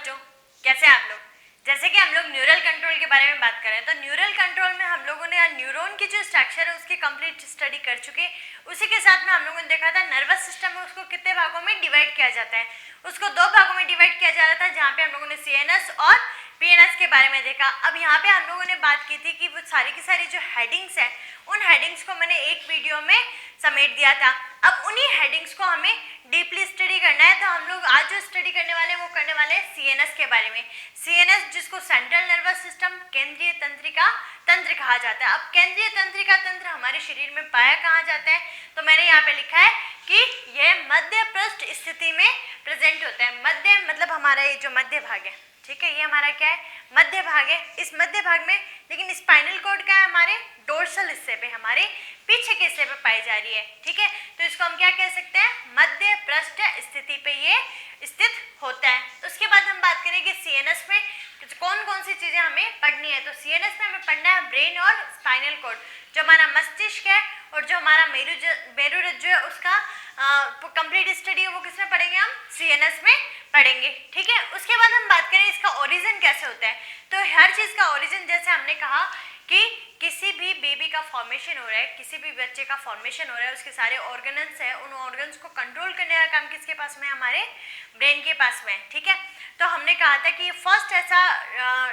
बच्चों, कैसे हैं आप लोग। जैसे कि हम लोग न्यूरल कंट्रोल के बारे में बात कर रहे हैं, तो न्यूरल कंट्रोल में हम लोगों ने न्यूरॉन की जो स्ट्रक्चर है उसकी कंप्लीट स्टडी कर चुके। उसी के साथ में हम लोगों ने देखा था नर्वस सिस्टम में उसको कितने भागों में डिवाइड किया जाता है। उसको दो भागों में डिवाइड किया जा रहा था, जहाँ पे हम लोगों ने सीएनएस और पीएनएस के बारे में देखा। अब यहाँ पे हम लोगों ने बात की थी कि वो सारी की सारी जो हेडिंग्स है, उन हेडिंग्स को मैंने एक वीडियो में समेट दिया था। अब उन्हीं हेडिंग्स को हमें डीपली स्टडी करना है। तो हम लोग आज जो स्टडी करने वाले हैं वो करने वाले हैं सीएनएस के बारे में। सीएनएस जिसको सेंट्रल नर्वस सिस्टम, केंद्रीय तंत्रिका तंत्र कहा जाता है। अब केंद्रीय तंत्रिका तंत्र हमारे शरीर में पाया कहाँ जाता है, तो मैंने यहाँ पे लिखा है कि यह मध्य पृष्ठ स्थिति में प्रेजेंट होता है। मध्य मतलब हमारा ये जो मध्य भाग है, ठीक है, ये हमारा क्या है, मध्य भाग है। इस मध्य भाग में लेकिन स्पाइनल कॉर्ड का है हमारे डोर्सल हिस्से पे, हमारे पीछे के हिस्से पे पाई जा रही है, ठीक है। तो इसको हम क्या कह सकते हैं, मध्य पृष्ठ स्थिति पे ये स्थित होता है। उसके बाद हम बात करेंगे सीएनएस में कौन कौन सी चीजें हमें पढ़नी है। तो सीएनएस में हमें पढ़ना है ब्रेन और स्पाइनल कॉर्ड, जो हमारा मस्तिष्क है और जो हमारा मेरुरज्जु है, उसका कंप्लीट स्टडी है वो किसमें पढ़ेंगे, हम सीएनएस में पढ़ेंगे, ठीक है। उसके बाद हम बात करें इसका ओरिजिन कैसे होता है। तो हर चीज का ओरिजिन, जैसे हमने कहा कि किसी भी बेबी का फॉर्मेशन हो रहा है, किसी भी बच्चे का फॉर्मेशन हो रहा है, उसके सारे ऑर्गन्स है, उन ऑर्गन्स को कंट्रोल करने का काम किसके पास में है, हमारे ब्रेन के पास में, ठीक है। तो हमने कहा था कि ये फर्स्ट ऐसा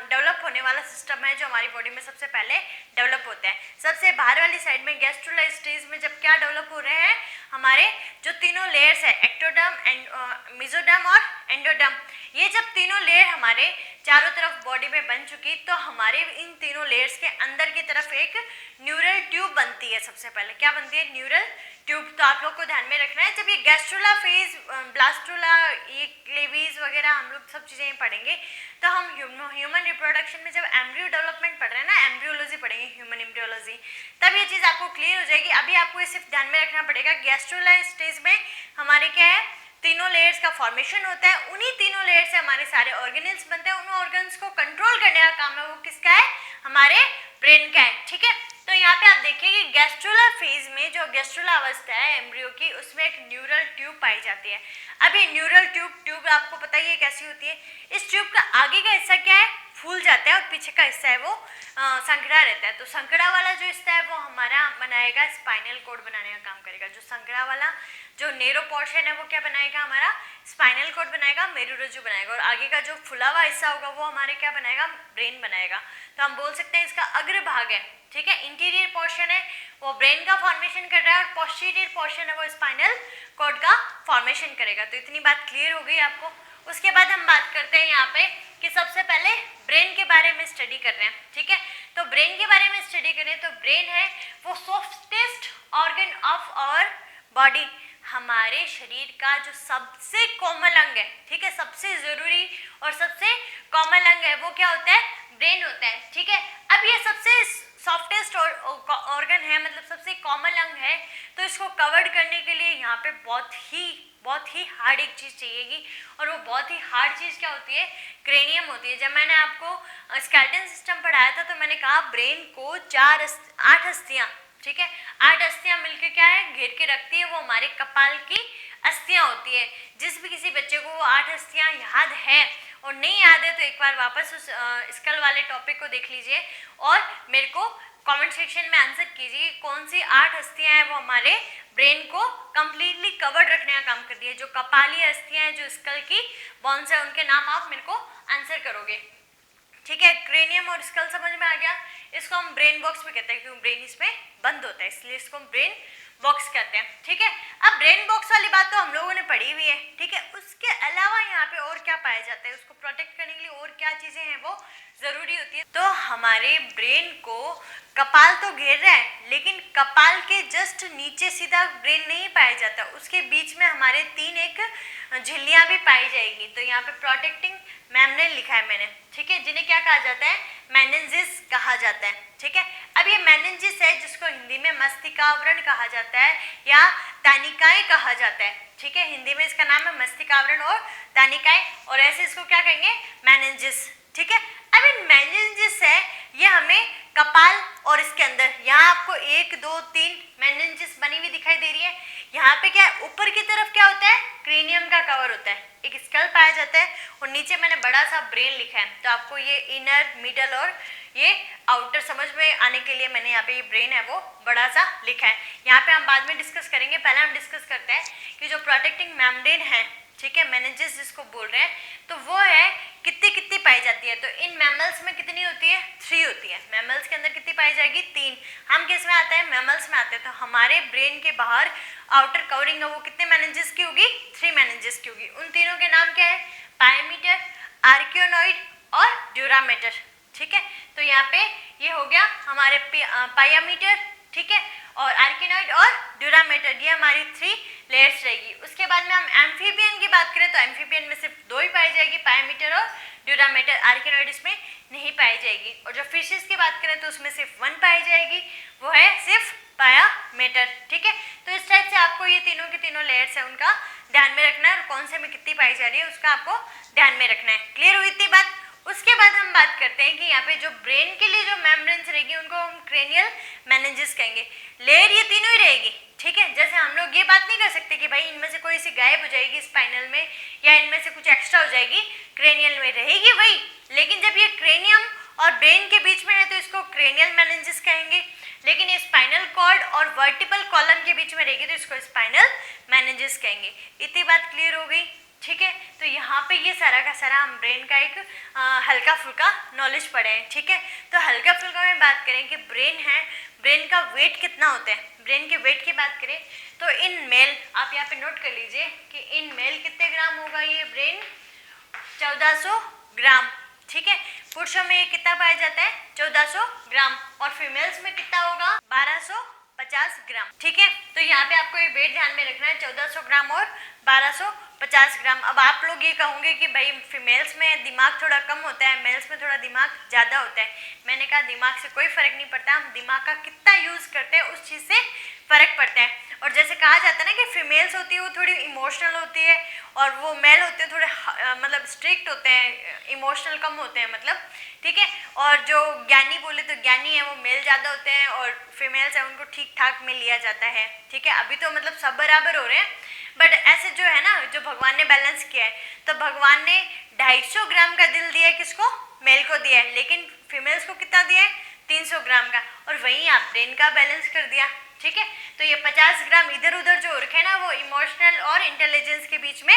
डेवलप होने वाला सिस्टम है जो हमारी बॉडी में सबसे पहले डेवलप होता है। सबसे बाहर वाली साइड में गैस्ट्रोला स्टेज में जब क्या डेवलप हो रहे हैं, हमारे जो तीनों लेयर्स है, एक्टोडर्म, मेसोडर्म और एंडोडर्म, ये जब तीनों लेयर हमारे चारों तरफ बॉडी में बन चुकी, तो हमारे इन तीनों लेयर्स के अंदर की तरफ एक न्यूरल ट्यूब बनती है। सबसे पहले क्या बनती है, न्यूरल ट्यूब। तो आप लोग को ध्यान में रखना है, जब ये गैस्ट्रोला फेज, ब्लास्टोला, ये क्लेवीज वगैरह हम लोग सब चीज़ें पढ़ेंगे, तो हम ह्यूमन रिप्रोडक्शन में जब एम्ब्रियो डेवलपमेंट पढ़ रहे हैं ना, एम्ब्रियोलॉजी पढ़ेंगे, ह्यूमन एम्ब्रियोलॉजी, तब ये चीज़ आपको क्लियर हो जाएगी। अभी आपको ये सिर्फ ध्यान में रखना पड़ेगा, गैस्ट्रोला स्टेज में हमारे क्या है, तीनों लेयर्स का फॉर्मेशन होता है। उन्हीं तीनों लेयर से हमारे सारे ऑर्गेनल्स बनते हैं। उन ऑर्गन्स को कंट्रोल करने का काम है वो किसका है, हमारे ब्रेन का है, ठीक है। तो यहाँ पे आप देखिए कि गैस्ट्रोला फेज में जो गैस्ट्रोला अवस्था है एम्ब्रियो की, उसमें एक न्यूरल ट्यूब पाई जाती है। अब ये न्यूरल ट्यूब आपको पता ही है कैसी होती है। इस ट्यूब का आगे का हिस्सा क्या है, फूल जाता है, और पीछे का हिस्सा है वो संकड़ा रहता है। तो संकड़ा वाला जो हिस्सा है वो हमारा बनाएगा स्पाइनल कॉर्ड बनाने का काम करेगा। जो संकड़ा वाला जो नेरो पोर्शन है वो क्या बनाएगा, हमारा स्पाइनल कॉर्ड बनाएगा, मेरुरज्जु बनाएगा, और आगे का जो फुला हुआ हिस्सा होगा वो हमारे क्या बनाएगा, ब्रेन बनाएगा। तो हम बोल सकते हैं इसका अग्र भाग है, ठीक है, इंटीरियर पोर्शन है वो ब्रेन का फॉर्मेशन कर रहा है, और पोस्टीरियर पोर्शन है वो स्पाइनल कॉर्ड का फॉर्मेशन करेगा। तो इतनी बात क्लियर हो गई आपको। उसके बाद हम बात करते हैं यहाँ पे कि सबसे पहले ब्रेन के बारे में स्टडी कर रहे हैं, ठीक है। तो ब्रेन के बारे में स्टडी करें तो ब्रेन है वो softest organ of our body, हमारे शरीर का जो सबसे कोमल अंग है, ठीक है, सबसे जरूरी और सबसे कोमल अंग है वो क्या होता है, ब्रेन होता है, ठीक है। अब ये सबसे सॉफ्टेस्ट ऑर्गन है, मतलब सबसे कोमल अंग है, तो इसको कवर्ड करने के लिए यहाँ पे बहुत ही हार्ड एक चीज चाहिएगी, और वो बहुत ही हार्ड चीज क्या होती है, क्रेनियम होती है। जब मैंने आपको स्केलेटन सिस्टम पढ़ाया था तो मैंने कहा ब्रेन को 8 अस्थियां, ठीक है, 8 अस्थियां मिलकर क्या है, घेर के रखती है, वो हमारे कपाल की अस्थियां होती है। जिस भी किसी बच्चे को वो 8 अस्थियां याद है और नहीं याद है तो एक बार वापस उस स्कल वाले टॉपिक को देख लीजिए और मेरे को कमेंट सेक्शन में आंसर कीजिए कौन सी 8 अस्थियां हैं वो हमारे ब्रेन को कंप्लीटली कवर्ड रखने का काम करती है। जो कपाली अस्थियां हैं, जो स्कल की बोन्स है, उनके नाम आप मेरे को आंसर करोगे, ठीक है। क्रेनियम और स्कल समझ में आ गया। इसको हम ब्रेन बॉक्स भी कहते हैं क्योंकि ब्रेन इसमें बंद होता है, इसलिए इसको हम ब्रेन बॉक्स कहते हैं, ठीक है। अब ब्रेन बॉक्स वाली बात तो हम लोगों ने पढ़ी हुई है, ठीक है। उसके अलावा यहाँ पे और क्या पाया जाता है, उसको प्रोटेक्ट करने के लिए और क्या चीजें हैं वो जरूरी होती है। तो हमारे ब्रेन को कपाल तो घेर रहा है, लेकिन कपाल के जस्ट नीचे सीधा ब्रेन नहीं पाया जाता, उसके बीच में हमारे 3 एक झिल्लियां भी पाई जाएगी। तो यहाँ पे प्रोटेक्टिंग मेम्ब्रेन लिखा है मैंने, ठीक है, जिन्हें क्या कहा जाता है, मेनिन्जेस कहा जाता है, ठीक है। अब ये मेनिन्जेस है जिसको हिंदी में मस्तिष्कावरण कहा जाता है या तानिकाएं कहा जाता है, ठीक है। हिंदी में इसका नाम है मस्तिष्कावरण और तानिकाएं, और ऐसे इसको क्या कहेंगे, मेनिन्जेस, ठीक है। अब इन मेनिन्जेस है ये हमें कपाल और इसके अंदर यहाँ आपको 1 2 3 मेनिन्जेस बनी हुई दिखाई दे रही है। यहाँ पे क्या है, ऊपर की तरफ क्या होता है, क्रेनियम का कवर होता है, एक स्कल पाया जाता है और नीचे मैंने बड़ा सा ब्रेन लिखा है। तो आपको ये इनर, मिडल और ये आउटर समझ में आने के लिए मैंने यहाँ पे ये ब्रेन है वो बड़ा सा लिखा है। यहाँ पे हम बाद में डिस्कस करेंगे, पहले हम डिस्कस करते हैं कि जो प्रोटेक्टिंग मेम्ब्रेन है, ठीक है, मेनिंजेस जिसको बोल रहे हैं, तो वो है कितनी कितनी पाई जाती है। तो इन मैमल्स में कितनी होती है? 3 होती है। मैमल्स के अंदर कितनी पाई जाएगी? 3। हम किस में आते हैं? मैमल्स में आते हैं। तो हमारे ब्रेन के बाहर आउटर कवरिंग है वो कितने मेनिंजेस की होगी? 3 मेनिंजेस की होगी। उन तीनों के नाम क्या है? पायामीटर, आर्कियोनॉइड और ड्यूरामीटर, ठीक है। तो यहाँ पे ये हो गया हमारे पायामीटर, ठीक है, और आर्कियोनॉइड और ड्यूरामीटर, ये हमारी 3 लेयर्स रहेगी। उसके बाद में हम एम्फीबियन की बात करें तो एम्फीबियन में सिर्फ 2 ही पाई जाएगी, पायामीटर और ड्यूरामीटर, आर्कियोनॉइड इसमें नहीं पाई जाएगी। और जो फिशेस की बात करें तो उसमें सिर्फ 1 पाई जाएगी, वो है सिर्फ पायामीटर, ठीक है। तो इस टाइप से आपको ये तीनों के तीनों लेयर्स है उनका ध्यान में रखना है और कौन से में कितनी पाई जा रही है उसका आपको ध्यान में रखना है। क्लियर हुई इतनी बात? उसके बाद हम बात करते हैं कि यहाँ पे जो ब्रेन के लिए जो मेम्ब्रेन्स रहेगी उनको हम क्रेनियल मेनिंजेस कहेंगे। लेयर ये तीनों ही रहेगी, ठीक है। जैसे हम लोग ये बात नहीं कर सकते कि भाई इनमें से कोई सी गायब हो जाएगी स्पाइनल में या इनमें से कुछ एक्स्ट्रा हो जाएगी, क्रेनियल में रहेगी वही। लेकिन जब ये क्रेनियम और ब्रेन के बीच में है तो इसको क्रेनियल मेनिंजेस कहेंगे, लेकिन ये स्पाइनल कॉर्ड और वर्टिबल कॉलम के बीच में रहेगी तो इसको स्पाइनल मेनिंजेस कहेंगे। इतनी बात क्लियर हो गई, ठीक है। तो यहाँ पे ये सारा का सारा हम ब्रेन का एक हल्का फुल्का नॉलेज पढ़े हैं, ठीक है। तो हल्का फुल्का में बात करें कि ब्रेन है, ब्रेन का वेट कितना होता है। ब्रेन के वेट की बात करें तो इन मेल, आप यहाँ पे नोट कर लीजिए कि इन मेल कितने ग्राम होगा ये ब्रेन? 1400 ग्राम, ठीक है। पुरुषों में ये कितना पाया जाता है? 1400 ग्राम। और फीमेल्स में कितना होगा? 1250 ग्राम, ठीक है। तो यहाँ पे आपको ये वेट ध्यान में रखना है, 1400 ग्राम और 1250 ग्राम। अब आप लोग ये कहोगे कि भाई फीमेल्स में दिमाग थोड़ा कम होता है, मेल्स में थोड़ा दिमाग ज़्यादा होता है। मैंने कहा दिमाग से कोई फर्क नहीं पड़ता, हम दिमाग का कितना यूज़ करते हैं उस चीज़ से फर्क पड़ता है। और जैसे कहा जाता है ना कि फीमेल्स होती है वो थोड़ी इमोशनल होती है और वो मेल होते हैं थोड़े मतलब स्ट्रिक्ट होते हैं, इमोशनल कम होते हैं मतलब, ठीक है। और जो ज्ञानी बोले तो ज्ञानी है वो मेल ज़्यादा होते हैं और फीमेल्स है उनको ठीक ठाक में लिया जाता है, ठीक है। अभी तो मतलब सब बराबर हो रहे हैं, बट ऐसे जो है ना, जो भगवान ने बैलेंस किया है, तो भगवान ने 250 ग्राम का दिल दिया है, किसको? मेल को दिया है, लेकिन फीमेल्स को कितना दिया है? 300 ग्राम का। और वहीं आप ब्रेन का बैलेंस कर दिया, ठीक है। तो ये 50 ग्राम इधर उधर जो रखे ना वो इमोशनल और इंटेलिजेंस के बीच में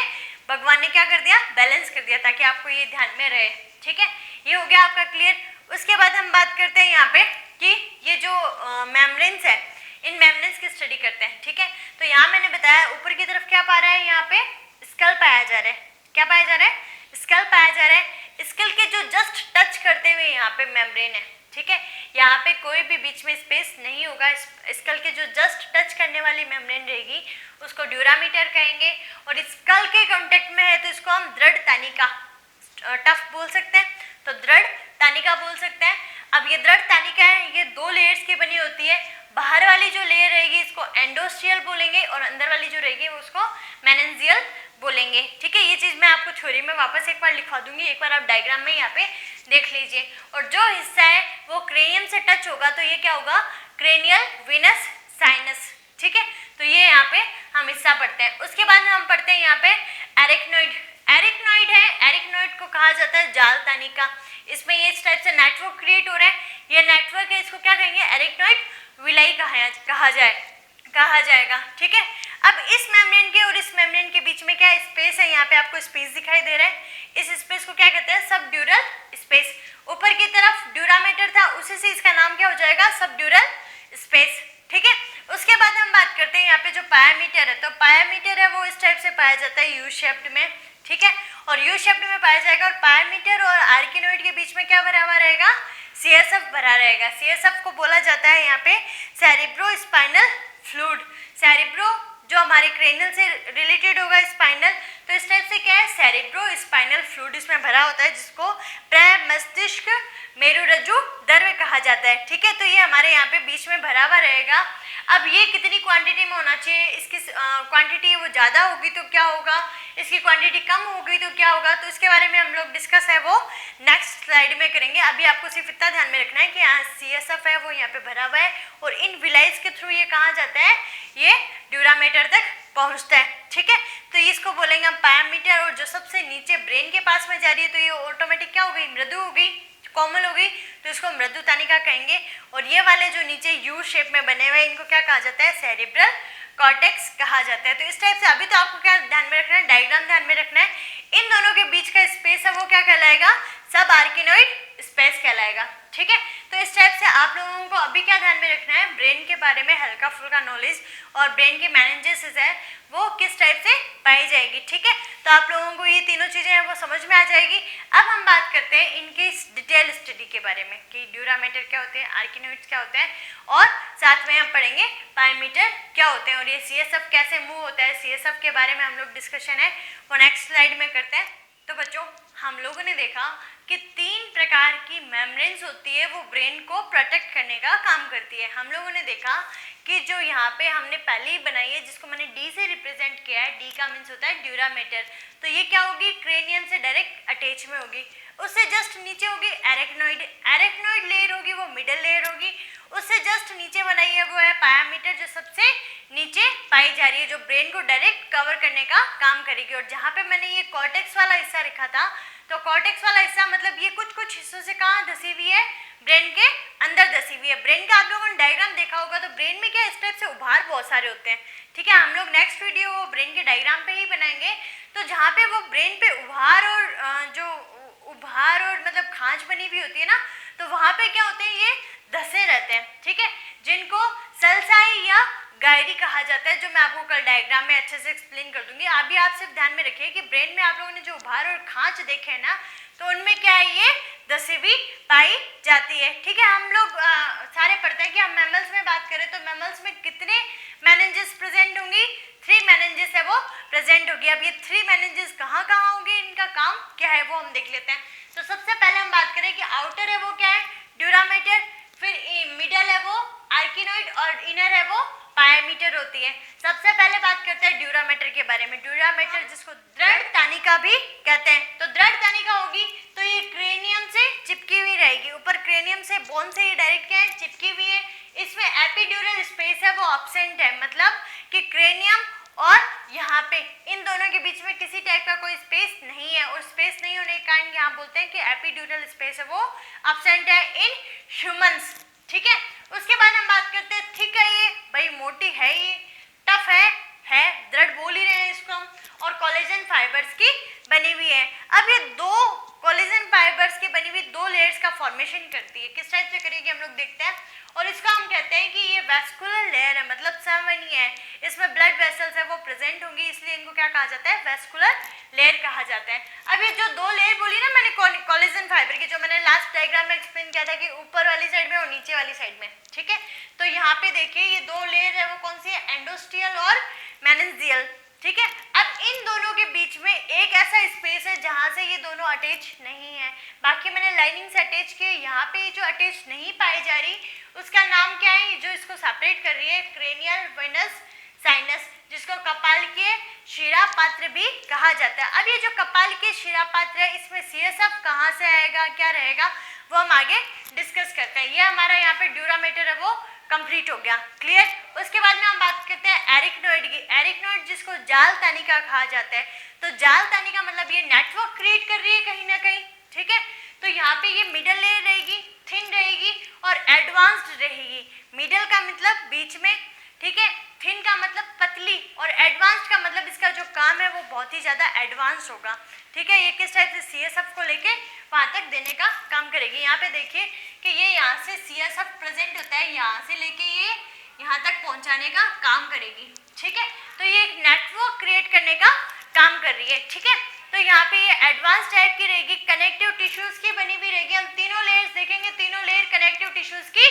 भगवान ने क्या कर दिया? बैलेंस कर दिया, ताकि आपको ये ध्यान में रहे, ठीक है। ये हो गया आपका क्लियर। उसके बाद हम बात करते हैं यहाँ पे कि ये जो मेम्ब्रेन्स है, इन मेम्ब्रेन्स की स्टडी करते हैं, ठीक है। तो यहाँ मैंने बताया ऊपर की तरफ क्या पा रहा है, यहाँ पे स्कल पाया जा रहा है। क्या पाया जा रहा है? स्कल पाया जा रहा है। स्कल के जो जस्ट टच करते हुए यहाँ पे मेम्ब्रेन है, ठीक है। यहाँ पे कोई भी बीच में स्पेस नहीं होगा। स्कल के जो जस्ट टच करने वाली मेम्ब्रेन रहेगी उसको ड्यूरामीटर कहेंगे। और स्कल के कांटेक्ट में है तो इसको हम दृढ़ तानिका, टफ बोल सकते हैं, तो दृढ़ तानिका बोल सकते हैं। अब ये दृढ़ तानिका है, ये 2 लेयर्स की बनी होती है। बाहर वाली जो लेयर रहेगी इसको एंडोस्टियल बोलेंगे और अंदर वाली जो रहेगी वो उसको मेनिंजियल बोलेंगे, ठीक है। ये चीज़ मैं आपको थ्योरी में वापस एक बार लिखवा दूंगी, एक बार आप डायग्राम में यहाँ पे देख लीजिए। और जो हिस्सा है वो क्रेनियम से टच होगा तो ये क्या होगा? क्रेनियल वेनस साइनस, ठीक है। तो ये यहाँ पे हम हिस्सा पढ़ते हैं। उसके बाद हम पढ़ते हैं यहाँ पे एरिकनॉइड। एरिकनॉइड है, एरिकनॉइड को कहा जाता है जाल तानिका। इसमें ये इस टाइप से नेटवर्क क्रिएट हो रहा है, ये नेटवर्क है, इसको क्या कहेंगे? एरिकनॉइड विलाई कहा जाएगा, ठीक है। अब इस मेम्ब्रेन के और इस मेम्ब्रेन के बीच में क्या स्पेस है? यहाँ पे आपको स्पेस दिखाई दे रहा है। इस स्पेस को क्या कहते हैं? Subdural space. ऊपर की तरफ ड्यूरामीटर था, उसी से इसका नाम क्या हो जाएगा? सबड्यूरल स्पेस, ठीक है। उसके बाद हम बात करते हैं यहाँ पे जो पायामीटर है, तो पायामीटर है वो इस टाइप से पाया जाता है, यू शेप्ड में, ठीक है। और यू शेप्ड में पाया जाएगा। और पायामीटर और आर्किनोइड के बीच में क्या भरा हुआ रहेगा? सीएसएफ भरा रहेगा। सीएसएफ को बोला जाता है यहाँ पे सेरिब्रो स्पाइनल फ्लूइड। सेरिब्रो जो हमारे क्रेनियल से रिलेटेड होगा, स्पाइनल, तो इस टाइप से क्या है? सेरिब्रो स्पाइनल फ्लूइड इसमें भरा होता है, जिसको प्रमस्तिष्क मेरुरज्जु द्रव्य कहा जाता है, ठीक है। तो ये हमारे यहाँ पे बीच में भरा हुआ रहेगा। अब ये कितनी क्वांटिटी में होना चाहिए? इसकी क्वांटिटी वो ज़्यादा होगी तो क्या होगा, इसकी क्वांटिटी कम होगी तो क्या होगा, तो इसके बारे में हम लोग डिस्कस है वो नेक्स्ट स्लाइड में करेंगे। अभी आपको सिर्फ इतना ध्यान में रखना है कि यहाँ सीएसएफ है वो यहाँ पे भरा हुआ है और इन विलाइज के थ्रू ये कहाँ जाता है? ये ड्यूरामीटर तक पहुंचता है, ठीक है। तो इसको बोलेंगे हम पायामीटर, और जो सबसे नीचे ब्रेन के पास में जा रही है तो ये ऑटोमेटिक क्या हो गई, मृदु हो गई, कोमल हो गई, तो इसको मृदु तानिका कहेंगे। और ये वाले जो नीचे यू शेप में बने हुए इनको क्या कहा जाता है, सेरिब्रल कॉर्टेक्स कहा जाता है। तो इस टाइप से अभी तो आपको क्या ध्यान में रखना है, डायग्राम ध्यान में रखना है, इन दोनों के बीच का स्पेस है वो क्या कहलाएगा, सब आर्किनोइड स्पेस कहलाएगा, ठीक है। तो इस टाइप से आप लोगों को अभी क्या ध्यान में रखना है, ब्रेन के बारे में हल्का फुल्का नॉलेज, और ब्रेन के मेनिंजेस है वो किस टाइप से पाई जाएगी, ठीक है। तो आप लोगों को ये तीनों चीजें हैं वो समझ में आ जाएगी। अब हम बात करते हैं इनके डिटेल स्टडी के बारे में कि ड्यूरामीटर क्या होते हैं, आर्किनोइड्स क्या होते हैं, और साथ में हम पढ़ेंगे पायमीटर क्या होते हैं, और ये सीएसएफ कैसे मूव होता है, सीएसएफ के बारे में हम लोग डिस्कशन है वो नेक्स्ट स्लाइड में करते हैं। तो बच्चों हम लोगों ने देखा कि 3 प्रकार की मेम्ब्रेन्स होती है वो ब्रेन को प्रोटेक्ट करने का काम करती है। हम लोगों ने देखा कि जो यहाँ पे हमने पहले ही बनाई है जिसको मैंने डी से रिप्रेजेंट किया है, डी का मीन्स होता है ड्यूरामीटर, तो ये क्या होगी, क्रेनियम से डायरेक्ट अटैच में होगी। उससे जस्ट नीचे होगी एरेक्नोइड, एरेक्नोइड लेयर होगी वो मिडल लेयर होगी। उससे जस्ट नीचे बनाई है वो है पायामीटर, जो सबसे नीचे पाई जा रही है, जो ब्रेन को डायरेक्ट कवर करने का काम करेगी। और जहाँ पे मैंने ये कॉर्टेक्स वाला हिस्सा रखा था, तो कॉर्टेक्स वाला हिस्सा मतलब ये कुछ कुछ हिस्सों से कहाँ धसी हुई है, ब्रेन के अंदर धसी हुई है। ब्रेन का आप लोगों ने डायग्राम देखा होगा, तो ब्रेन में क्या इस टाइप से उभार बहुत सारे होते हैं, ठीक है। हम लोग नेक्स्ट वीडियो वो ब्रेन के डायग्राम पे ही बनाएंगे। तो जहाँ पे वो ब्रेन पे उभार और जो उभार और मतलब खांच बनी हुई होती है ना, तो वहाँ पे क्या होते हैं, ये धसे रहते हैं, ठीक है, जिनको सल्साई या गायरी कहा जाता है, जो मैं आपको कल डायग्राम में अच्छे से एक्सप्लेन कर दूंगी। अभी आप सिर्फ ध्यान में रखिए कि ब्रेन में आप लोगों ने जो उभार और खांच देखे हैं ना, तो उनमें क्या है, ये धसी हुई पाई जाती है, ठीक है। हम लोग सारे पढ़ते हैं कि हम मैमल्स में बात करें तो मैमल्स में कितने मेनिंजेस प्रेजेंट होंगी, 3 मेनिंजेस है वो प्रेजेंट होगी। अब ये 3 मेनिंजेस कहाँ कहाँ होंगे, इनका काम क्या है वो हम देख लेते हैं। तो सबसे पहले हम बात करें कि आउटर है वो क्या है, ड्यूरामीटर, फिर मिडल है वो आर्किनोइड, और इनर है वो पायामीटर होती है। सबसे पहले बात करते हैं ड्यूरामीटर के बारे में। ड्यूरामीटर जिसको दृढ़ तानिका भी कहते हैं, तो दृढ़ तानिका होगी तो ये क्रेनियम से चिपकी हुई रहेगी, ऊपर क्रेनियम से बोन से ये डायरेक्ट क्या है, चिपकी हुई है। इसमें एपिड्यूरल स्पेस है वो एब्सेंट है, मतलब कि क्रेनियम और यहाँ पे इन दोनों के बीच में किसी टाइप का कोई स्पेस नहीं है, और स्पेस नहीं होने के कारण यहाँ बोलते हैं कि एपिड्यूरल स्पेस है वो एब्सेंट है इन ह्यूमंस, ठीक है। उसके बाद हम बात करते हैं थिक है ये, भाई मोटी है ये, टफ है दृढ़ बोल ही रहे हैं इसको हम, और कोलेजन फाइबर्स की बनी हुई है। अब ये 2 कोलेजन फाइबर्स की बनी हुई 2 लेयर्स का फॉर्मेशन करती है, किस टाइप से करेगी हम लोग देखते हैं। और इसको हम कहते हैं कि ये वेस्कुलर लेयर है, मतलब संवहनी है, इसमें ब्लड वेसल्स है वो प्रेजेंट होंगी, इसलिए इनको क्या कहा जाता है, वेस्कुलर लेयर कहा जाता है। अब ये जो 2 लेयर बोली ना मैंने कोलेजन फाइबर की, जो मैंने लास्ट डायग्राम में एक्सप्लेन किया था कि ऊपर वाली साइड में और नीचे वाली साइड में, ठीक है। तो यहाँ पे देखिए ये 2 लेयर है वो कौन सी है, एंडोस्टियल और मेनिंजियल, ठीक है। अब इन दोनों के बीच में एक ऐसा स्पेस है जहां से ये दोनों अटैच नहीं है, बाकी मैंने लाइनिंग से अटैच किए। यहाँ पे जो अटैच नहीं पाई जा रही उसका नाम क्या है, जो इसको सेपरेट कर रही है, क्रेनियल वेनस साइनस, जिसको कपाल के शिरा पात्र भी कहा जाता है। अब ये जो कपाल के शिरा पात्र है, इसमें सीएसएफ कहाँ से आएगा, क्या रहेगा, वो हम आगे डिस्कस करते हैं। ये हमारा यहाँ पे ड्यूरामीटर है वो कंप्लीट हो गया, क्लियर। उसके बाद में हम बात करते हैं एरिक्नोइड की। एरिक्नोइड जिसको जाल तानिका कहा जाता है, तो जाल तानिका मतलब ये नेटवर्क क्रिएट कर रही है कहीं ना कहीं, ठीक है। तो यहाँ पे ये मिडल लेयर रहेगी, थिन रहेगी और एडवांस्ड रहेगी। मिडल का मतलब बीच में, ठीक है, थिन का मतलब पतली, और एडवांस्ड का मतलब इसका जो काम है वो बहुत ही ज्यादा एडवांस होगा, ठीक है। ये किस टाइप से सीएसएफ को लेके वहां तक देने का काम करेगी। यहाँ पे देखिए कि ये यहाँ से सीएसएफ प्रेजेंट होता है, यहाँ से लेके ये यहाँ तक पहुंचाने का काम करेगी, ठीक है। तो ये एक नेटवर्क क्रिएट करने का काम कर रही है, ठीक है। तो यहाँ पे ये एडवांस टाइप की रहेगी, कनेक्टिव टिश्यूज की बनी हुई रहेगी। हम तीनों लेयर्स देखेंगे, तीनों लेयर कनेक्टिव टिश्यूज की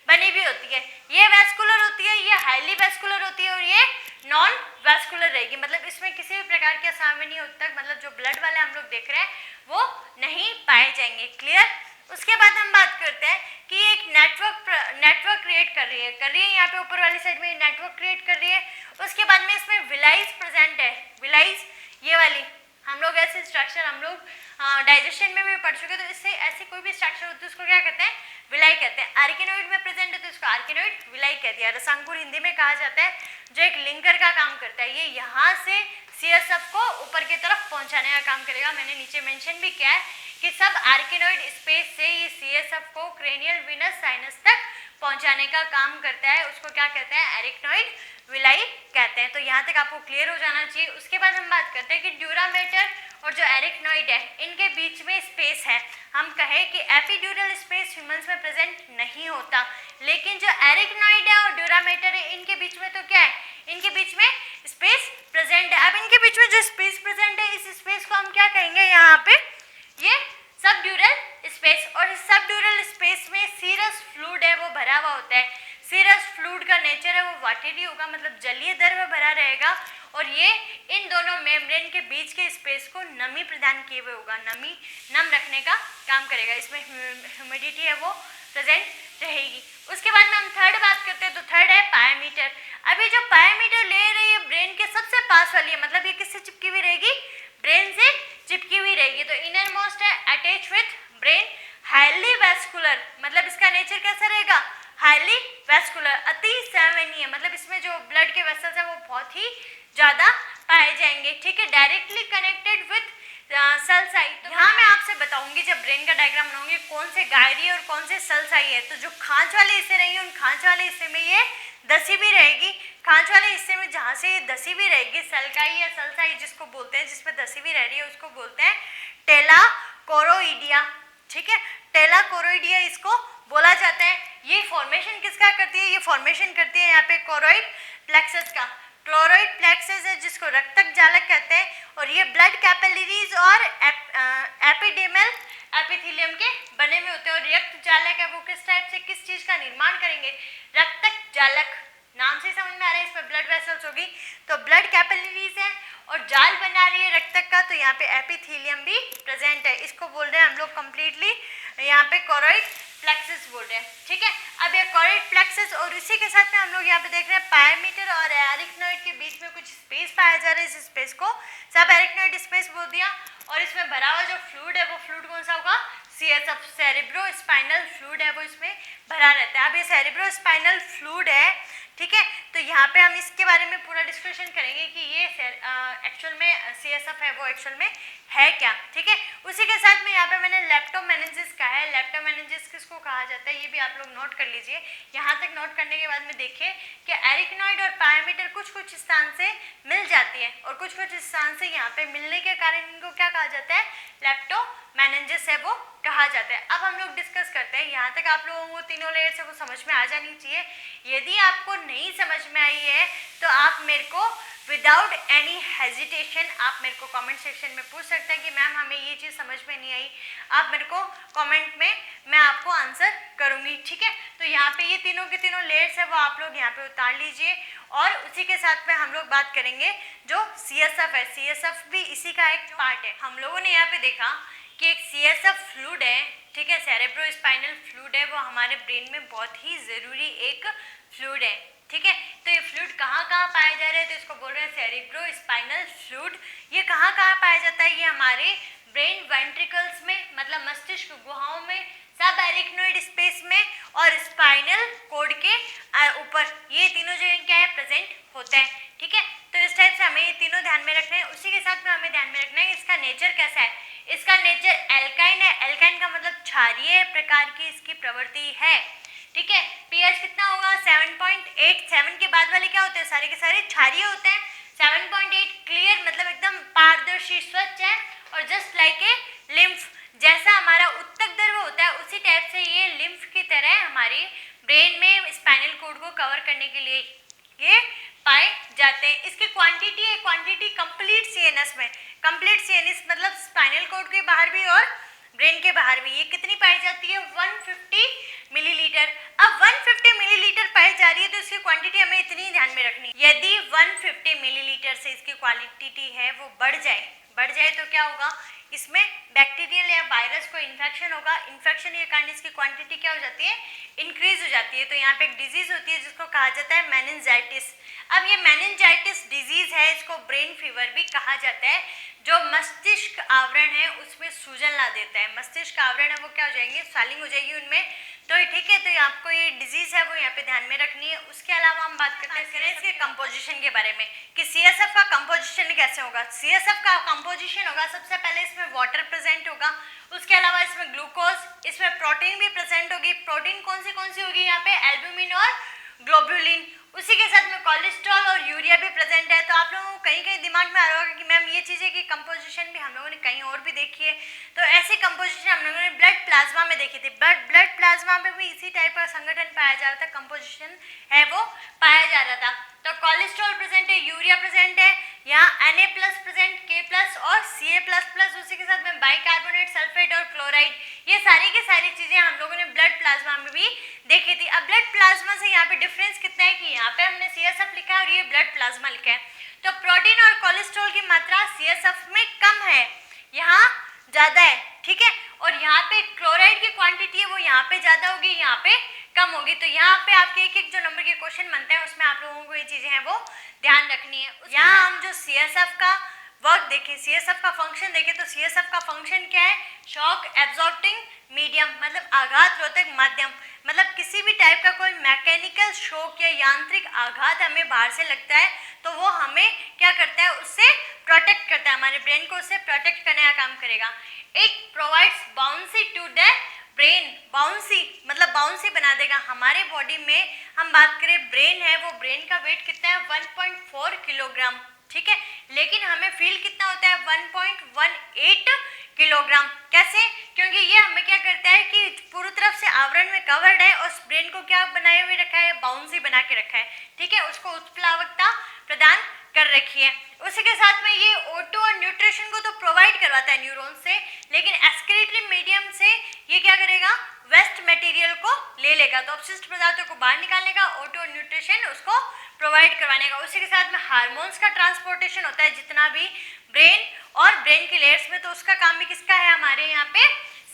बनी हुई होती है। ये वेस्कुलर होती है, ये हाईली वेस्कुलर होती है, और ये नॉन वेस्कुलर रहेगी, मतलब इसमें किसी भी प्रकार के असामान्य उत्तक, मतलब जो ब्लड वाले हम लोग देख रहे हैं वो नहीं पाए जाएंगे, क्लियर। उसके बाद हम बात करते हैं कि ये एक नेटवर्क क्रिएट कर रही है यहाँ पे ऊपर वाली साइड में नेटवर्क क्रिएट कर रही है। उसके बाद में इसमें विलाइज प्रेजेंट है, विलाइज ये वाली, हम लोग ऐसे स्ट्रक्चर हम लोग डाइजेशन में भी पढ़ चुके, तो इससे ऐसी कोई भी स्ट्रक्चर होती है उसको क्या कहते हैं, विलाई कहते हैं। आर्किनोइड में प्रेजेंट है तो इसको आर्किनोइड विलाई कह दिया। रसांकुर हिंदी में कहा जाता है, जो एक लिंकर का काम करता है। ये यहाँ से CSF को ऊपर की तरफ पहुंचाने का काम करेगा। मैंने नीचे मेंशन भी किया है कि सब आर्किनोइड स्पेस से ये CSF को क्रेनियल विनस साइनस तक पहुंचाने का काम करता है। उसको क्या कहते हैं, एरिकनोइड विलाई कहते हैं। तो यहाँ तक आपको क्लियर हो जाना चाहिए। उसके बाद हम बात करते हैं कि ड्यूरामेटर और जो एरिकनोइड है इनके बीच में स्पेस है। हम कहें कि एपिड्यूरल स्पेस ह्यूमंस में प्रेजेंट नहीं होता, लेकिन जो एरिकनोइड है और ड्यूरामेटर है इनके बीच में तो क्या है, इनके बीच में स्पेस प्रेजेंट है। अब इनके बीच में जो स्पेस प्रेजेंट है, इस स्पेस को हम क्या कहेंगे, यहाँ पे ये सबड्यूरल स्पेस। और इस सबड्यूरल स्पेस में सीरस फ्लूइड है वो भरा हुआ होता है। सीरस फ्लूइड का नेचर है वो वाटरी होगा, मतलब जलीय द्रव्य भरा रहेगा, और ये इन दोनों मेम्ब्रेन के बीच के स्पेस को नमी प्रदान किए हुए होगा, नम रखने का काम करेगा। इसमें ह्यूमिडिटी है वो प्रेजेंट रहेगी। उसके बाद में हम थर्ड बात करते हैं, तो थर्ड है पायोमीटर। अभी जो पायोमीटर ले रही है ब्रेन के सबसे पास वाली है, मतलब ये किससे चिपकी हुई रहेगी, ब्रेन से चिपकी हुई रहेगी। तो इनर मोस्ट है attach with brain, highly vascular, मतलब इसका नेचर कैसा रहेगा, हाईली वैस्कुलर, अति संवहनीय, मतलब इसमें जो ब्लड के वेसल्स है वो बहुत ही ज्यादा पाए जाएंगे। ठीक है, directly connected with cell site. तो यहाँ मैं आपसे बताऊंगी जब ब्रेन का डायग्राम बनाऊंगी कौन से गायरी और कौन से सेल साइट है। तो जो खांच वाले हिस्से रहेंगे उन खांच वाले हिस्से में ये दसी भी रहेगी। खांच वाले हिस्से में जहाँ से ये दसी भी रहेगी, सेलकाई या सेल साइट जिसको बोलते हैं, जिसमें दसी भी रह रही है उसको बोलते हैं टेलाकोरोइडिया। ठीक है, टेलाकोरोइडिया इसको बोला जाता है। ये फॉर्मेशन किसका करती है, ये फॉर्मेशन करती है यहाँ पे कोरोइड प्लेक्सस का। क्लोराइड प्लेक्सस है जिसको रक्तक जालक कहते हैं, और ये ब्लड कैपिलरीज और एपिडेमल एपिथेलियम के बने हुए होते हैं। और रक्त जालक है वो किस टाइप से, किस चीज का निर्माण करेंगे, रक्तक जालक, नाम से समझ में आ रहा है, इसमें ब्लड वेसल्स होगी तो ब्लड कैपिलरीज है, और जाल बना रही है रक्तक का, तो यहाँ पे एपिथेलियम भी प्रेजेंट है। इसको बोल रहे हैं हम लोग कंप्लीटली यहाँ पे कोरोइड प्लेक्सस बोल रहे हैं। ठीक है, अब ये कोरोइड प्लेक्सस, और इसी के साथ में हम लोग यहाँ पे देख रहे हैं पायोमीटर और एरिकनोइड के बीच में कुछ स्पेस पाया जा रहा है। इस स्पेस को सब एरिकनोइड स्पेस बोल दिया, और इसमें भरा हुआ जो फ्लूइड है वो फ्लूइड कौन सा होगा, CSF, सेरेब्रो स्पाइनल फ्लूइड है वो इसमें भरा रहता है। अब ये सेरेब्रो स्पाइनल फ्लूइड है, ठीक है, तो यहाँ पे हम इसके बारे में पूरा डिस्कशन करेंगे कि ये एक्चुअल में CSF है वो एक्चुअल में है क्या। ठीक है, उसी के साथ में यहाँ पे मैंने लेप्टोमेनिंजिस कहा है। लेप्टोमेनिंजिस किसको कहा जाता है ये भी आप लोग नोट कर लीजिए। यहाँ तक नोट करने के बाद में देखिए कि एरिकनोइड और पायोमीटर कुछ कुछ स्थान से मिल जाती है, और कुछ कुछ स्थान से यहाँ पे मिलने के कारण इनको क्या कहा जाता है, लेप्टोमेनिंजिस है वो कहा जाता है। अब हम लोग डिस्कस करते हैं, यहाँ तक आप लोगों को तीनों लेयर से वो समझ में आ जानी चाहिए। यदि आपको नहीं समझ में आई है तो आप मेरे को विदाउट एनी हेजिटेशन आप मेरे को कमेंट सेक्शन में पूछ सकते हैं कि मैम हमें ये चीज़ समझ में नहीं आई। आप मेरे को कमेंट में, मैं आपको आंसर करूँगी। ठीक है, तो यहाँ पे ये तीनों के तीनों लेयर्स है वो आप लोग यहाँ पे उतार लीजिए, और उसी के साथ में हम लोग बात करेंगे जो CSF है। CSF भी इसी का एक पार्ट है। हम लोगों ने यहाँ पे देखा कि एक CSF फ्लूइड है, ठीक है, सेरेब्रो स्पाइनल फ्लूइड है, वो हमारे ब्रेन में बहुत ही ज़रूरी एक फ्लूइड है। ठीक है, तो ये फ्लूइड कहाँ कहाँ पाए जा रहे हैं, तो इसको बोल रहे हैं सेरेब्रो स्पाइनल फ्लूइड। ये कहाँ कहाँ पाया जाता है, ये हमारे ब्रेन वेंट्रिकल्स में, मतलब मस्तिष्क गुहाओं में, सब एरिकनोइड स्पेस में, और स्पाइनल कोड के ऊपर, ये तीनों जगह क्या है, प्रेजेंट होते हैं। ठीक है, तो इस टाइप से हमें ये तीनों ध्यान में रखना है। उसी के साथ में हमें ध्यान में रखना है इसका नेचर कैसा है। इसका नेचर एल्काइन है। एल्काइन का मतलब क्षारीय प्रकार की इसकी प्रवृत्ति है। ठीक है, pH कितना होगा, 7.8। 7 के बाद वाले क्या होते हैं, सारे के सारे क्षारीय होते हैं। 7.8 क्लियर, मतलब एकदम पारदर्शी स्वच्छ है, और जस्ट लाइक ए लिम्फ, जैसा हमारा उत्तक द्रव होता है उसी टाइप से ये लिम्फ की तरह हमारी ब्रेन में स्पाइनल कोड को कवर करने के लिए ये पाए जाते हैं। इसकी क्वांटिटी है, क्वांटिटी कंप्लीट CNS में, कंप्लीट CNS मतलब स्पाइनल कोड के बाहर भी और ब्रेन के बाहर भी, ये कितनी पाई जाती है, 150 मिलीलीटर। अब 150 मिलीलीटर पाई जा रही है तो इसकी क्वांटिटी हमें इतनी ध्यान में रखनी। यदि 150 मिलीलीटर से इसकी क्वांटिटी है वो बढ़ जाए तो क्या होगा, इसमें बैक्टीरियल या वायरस को इन्फेक्शन होगा। इन्फेक्शन के कारण इसकी क्वांटिटी क्या हो जाती है, इंक्रीज हो जाती है। तो यहाँ पे एक डिजीज होती है जिसको कहा जाता है मेनिंजाइटिस। अब ये मेनिंजाइटिस डिजीज है, इसको ब्रेन फीवर भी कहा जाता है। जो मस्तिष्क आवरण है उसमें सूजन ला देता है। मस्तिष्क आवरण है वो क्या हो जाएंगे, स्वेलिंग हो जाएगी उनमें। तो ठीक है, तो आपको ये डिजीज है वो यहाँ पे ध्यान में रखनी है। उसके अलावा हम बात करते हैं इसके कंपोजिशन के बारे में कि सीएसएफ का कंपोजिशन कैसे होगा। सीएसएफ का कंपोजिशन होगा, सबसे पहले इसमें वाटर प्रेजेंट होगा, उसके अलावा इसमें ग्लूकोज, इसमें प्रोटीन भी प्रेजेंट होगी। प्रोटीन कौन सी होगी यहाँ पे, एल्ब्यूमिन और ग्लोब्यूलिन। उसी के साथ में कोलेस्ट्रॉल और यूरिया भी प्रेजेंट है। तो आप लोगों को कहीं कहीं दिमाग में आ रहा होगा कि मैम ये चीज़ें की कंपोजिशन भी हम लोगों ने कहीं और भी देखी है। तो ऐसी कंपोजिशन हम लोगों ने ब्लड प्लाज्मा में देखी थी। ब्लड प्लाज्मा में भी इसी टाइप का संगठन पाया जा रहा था, कंपोजिशन है वो पाया जा रहा था। तो कोलेस्ट्रॉल प्रेजेंट है, यूरिया प्रेजेंट है, यहाँ Na+ प्रेजेंट, K+ और Ca++, उसी के साथ में बाइकार्बोनेट, सल्फेट और क्लोराइड, ये सारी की सारी चीजें हम लोगों ने ब्लड प्लाज्मा में भी देखी थी। अब ब्लड प्लाज्मा से यहाँ पे डिफरेंस कितना है कि यहाँ पे हमने CSF लिखा है और ये ब्लड प्लाज्मा लिखा है। तो प्रोटीन और कोलेस्ट्रॉल की मात्रा CSF में कम है, यहाँ ज्यादा है, ठीक है। और यहाँ पे क्लोराइड की क्वांटिटी है वो यहाँ पे ज्यादा होगी, यहाँ पे कम होगी। तो यहाँ पे आपके एक जो नंबर के क्वेश्चन बनते हैं उसमें आप लोगों को ये चीजें हैं वो ध्यान रखनी है। यहाँ हम जो CSF का वर्क देखें, CSF का फंक्शन देखें, तो CSF का फंक्शन क्या है, शॉक एब्जॉर्बिंग मीडियम, मतलब आघात रोधक माध्यम। मतलब किसी भी टाइप का कोई मैकेनिकल शॉक या यांत्रिक आघात हमें बाहर से लगता है तो वो हमें क्या करता है, उससे प्रोटेक्ट करता है, हमारे ब्रेन को उससे प्रोटेक्ट करने का काम करेगा। It provides bouncy to the brain, bouncy मतलब बाउंसी बना देगा हमारे बॉडी में। हम बात करें ब्रेन है, वो ब्रेन का वेट कितना है 1.4 किलोग्राम, ठीक है, लेकिन हमें फील कितना होता है 1.18 किलोग्राम। कैसे, क्योंकि ये हमें क्या करता है कि पूरी तरफ से आवरण में कवर्ड है और ब्रेन को क्या बनाए हुए रखा है, बाउंसी बना के रखा है, ठीक है, उसको उत्प्लावकता प्रदान कर रखी है। उसी के साथ में ये O2 और न्यूट्रिशन को तो प्रोवाइड करवाता है न्यूरॉन से, लेकिन एक्सक्रीटरी मीडियम से ये क्या करेगा, वेस्ट मटेरियल को ले लेगा, तो अपशिष्ट पदार्थों को बाहर निकालने का, O2 और न्यूट्रिशन उसको प्रोवाइड करवाने का। उसी के साथ में हार्मोन्स का ट्रांसपोर्टेशन होता है जितना भी ब्रेन और ब्रेन की लेयर्स में, तो उसका काम भी किसका है, हमारे यहाँ पे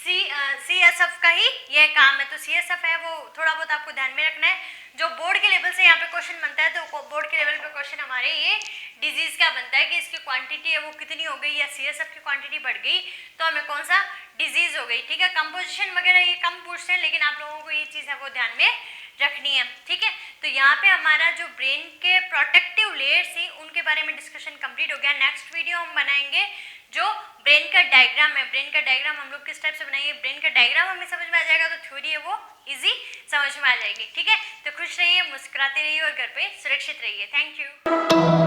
CSF का ही यह काम है। तो CSF है वो थोड़ा बहुत आपको ध्यान में रखना है। जो बोर्ड के लेवल से यहाँ पे क्वेश्चन बनता है, तो बोर्ड के लेवल पे क्वेश्चन हमारे ये डिजीज का बनता है कि इसकी क्वांटिटी है वो कितनी हो गई, या CSF की क्वांटिटी बढ़ गई तो हमें कौन सा डिजीज हो गई, ठीक है। कंपोजिशन वगैरह ये कम पूछते हैं, लेकिन आप लोगों को ये चीज़ है वो ध्यान में रखनी है, ठीक है। तो यहाँ पे हमारा जो ब्रेन के प्रोटेक्टिव लेयर्स थी उनके बारे में डिस्कशन कंप्लीट हो गया। नेक्स्ट वीडियो हम बनाएंगे जो ब्रेन का डायग्राम है। ब्रेन का डायग्राम हम लोग किस टाइप से बनाएंगे, ब्रेन का डायग्राम हमें समझ में आ जाएगा तो थ्योरी है वो इजी समझ में आ जाएगी, ठीक है। तो खुश रहिए, मुस्कुराते रहिए और घर पे सुरक्षित रहिए। Thank you.